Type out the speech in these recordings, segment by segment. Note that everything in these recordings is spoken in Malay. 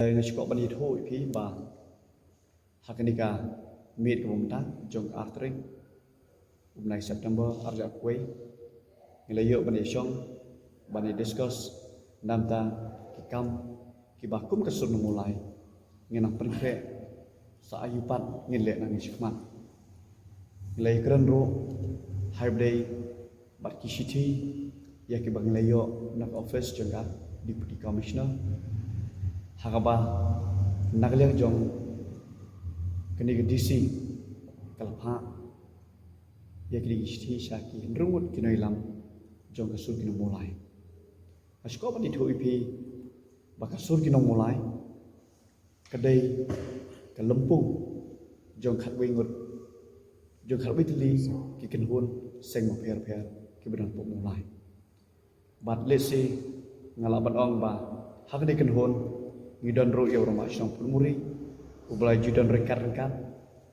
Người Scott bani thôi phí bà Hakanika meet của chúng ta trong Arthur hôm nay September arja quay người yêu bani song bani discuss nam ta kikam kibakum kesun mulai ngenang perke sa ayupan ngilek nang isukman nilai keren ro hype day bat kishiti ya kibang layo nak office jengkat deputy commissioner hakaba nagliang jong kini ke DC kalapha ya kini kishiti shaki rungut kinoi lam jong kasur kino mulai asko ban itu ipi bakasur kino mulai kedai ke lempung jong khat wingut jong khat witli ki ken hun seng ma pher ki bedan pok mulai bat lesi ngalaban ong ba hak de ken hun ngidon ro ya roma song pulmuri ubla judan rekat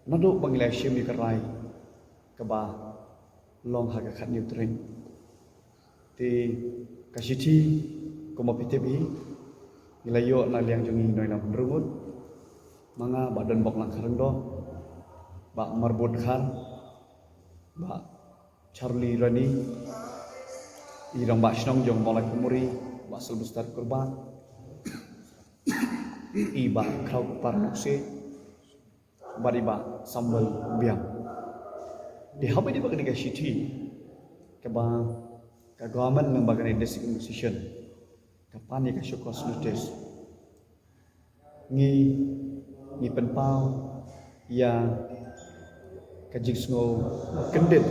nado bangla shim ni karai ke ba long ha ka khat ni tring ti kasiti ko ma pitebi ilayo na liang jongi noi na rungut manga badan bok lang kharang do ba marbut khan ba Charlie Rani irang ba snong jong bolak kumuri ba selbestar kurban iba kau parnukse bariba sambal biam di habi di bagian city ke ba ke government ng bagian district decision kapan ya ke syukos notice ni penpau ya kajik sngo kendit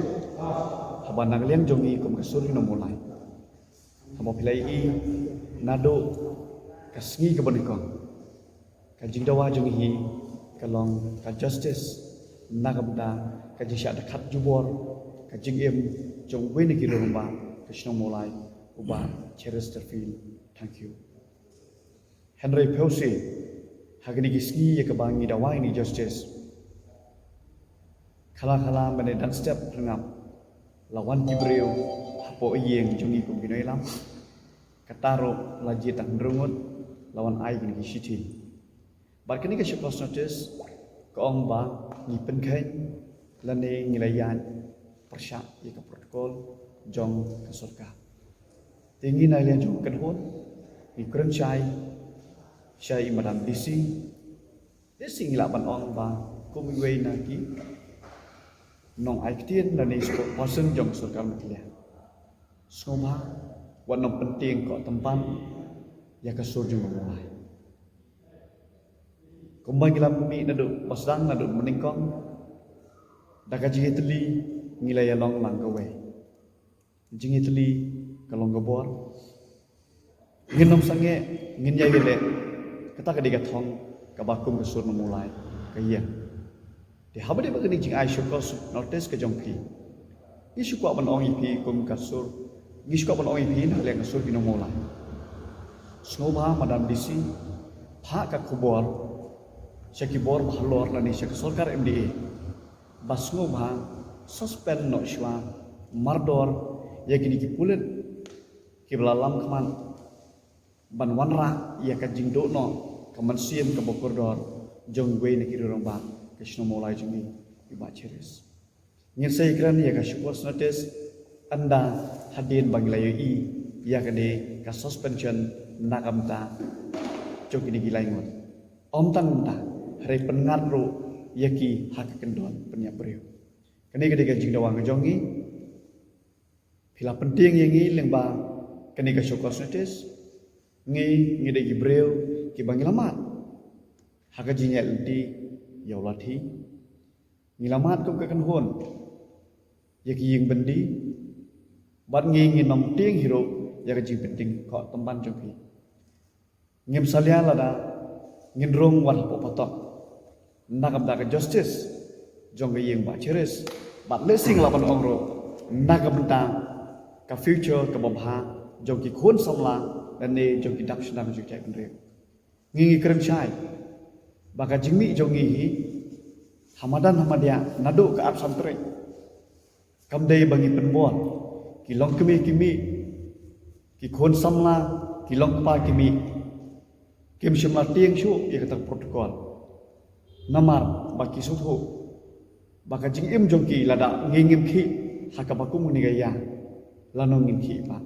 haban nagliang jongi kum kasuri no mulai hamo pilai i nado kasngi ke banikong kajik dawa jongi hi kalong ka justice nagamda kajik syak dekat jubor kajik em jong wen ki romba kasno mulai uba Chesterfield thank you Henry Pause hagini gisni ya kebangi dawa ini justice khala bane dan step rengap lawan kibreu hapo yeng jongi kum ginoi lam kataro laji tak ndrungut lawan ai gini city bar kini ke syukos notice ko ong ba ni penkain lane ngilayan persyak ya ke protokol jong ke surga tinggi na lian jong kenhon ni kren syai madam DC ngila ban ong ba kum wei na ki nong ai kitien lane spokesperson jong surga meklia skoma wanong penting ko tempan ya ke surga mulai kumbang gila bumi nadu pasang nadu meningkong daka jingi teli ngilaya long lang gawe jingi teli kalong gabor nginom sange nginya gele kata kadiga thong kabakum kesur mulai kaya di habade bagani jing ai syukos notice ke jongpi isu ko ban ong ipi kum kasur isu ko ban ong ipi na le kasur kino mulai snoba madam DC pha ka khubor Syaki bor bahalor lani syaki sorkar MDA basngo bha suspend no shwa mardor ya gini ki pulen ki belalam kaman ban wanra ya ka jingdo no kaman siem ka bokordor jong we ni ki rongba krishna molai jumi iba cheris ngir sai kran ya ka shukos notice anda hadin banglayo i ya ka de ka suspension nakamta jong gini gilaingon om tang hari pengat ro yaki hak kendon penyak beriu kini ketika jing dawang jongi pila penting yang ngi lengba kini ke syukos notice ngi de gibreu ki bangilamat hak jinya di yaulati ngilamat ko ke kenhon yaki yang bendi bat ngi nom ting hiro ya jing penting ko temban jongi ngim salia lada ngindrong wal popotok nakam daga justice jongga yeng ba cheres bat lesing laban ongro nakam ta ka future ka babha jongki khon samla dane jongki dap shnam ju chai andre ngi krem chai baka jingmi jongi hi hamadia nado ka ap santre kamdei bangi penbon kilong kimi ki khon samla kilong pa kimi Kim shimla tiang shu ia kata protokol. Namar baki suthu. Baka jing im jongki lada ngingim ki hakabaku munigaya. Lano ngim ki pa.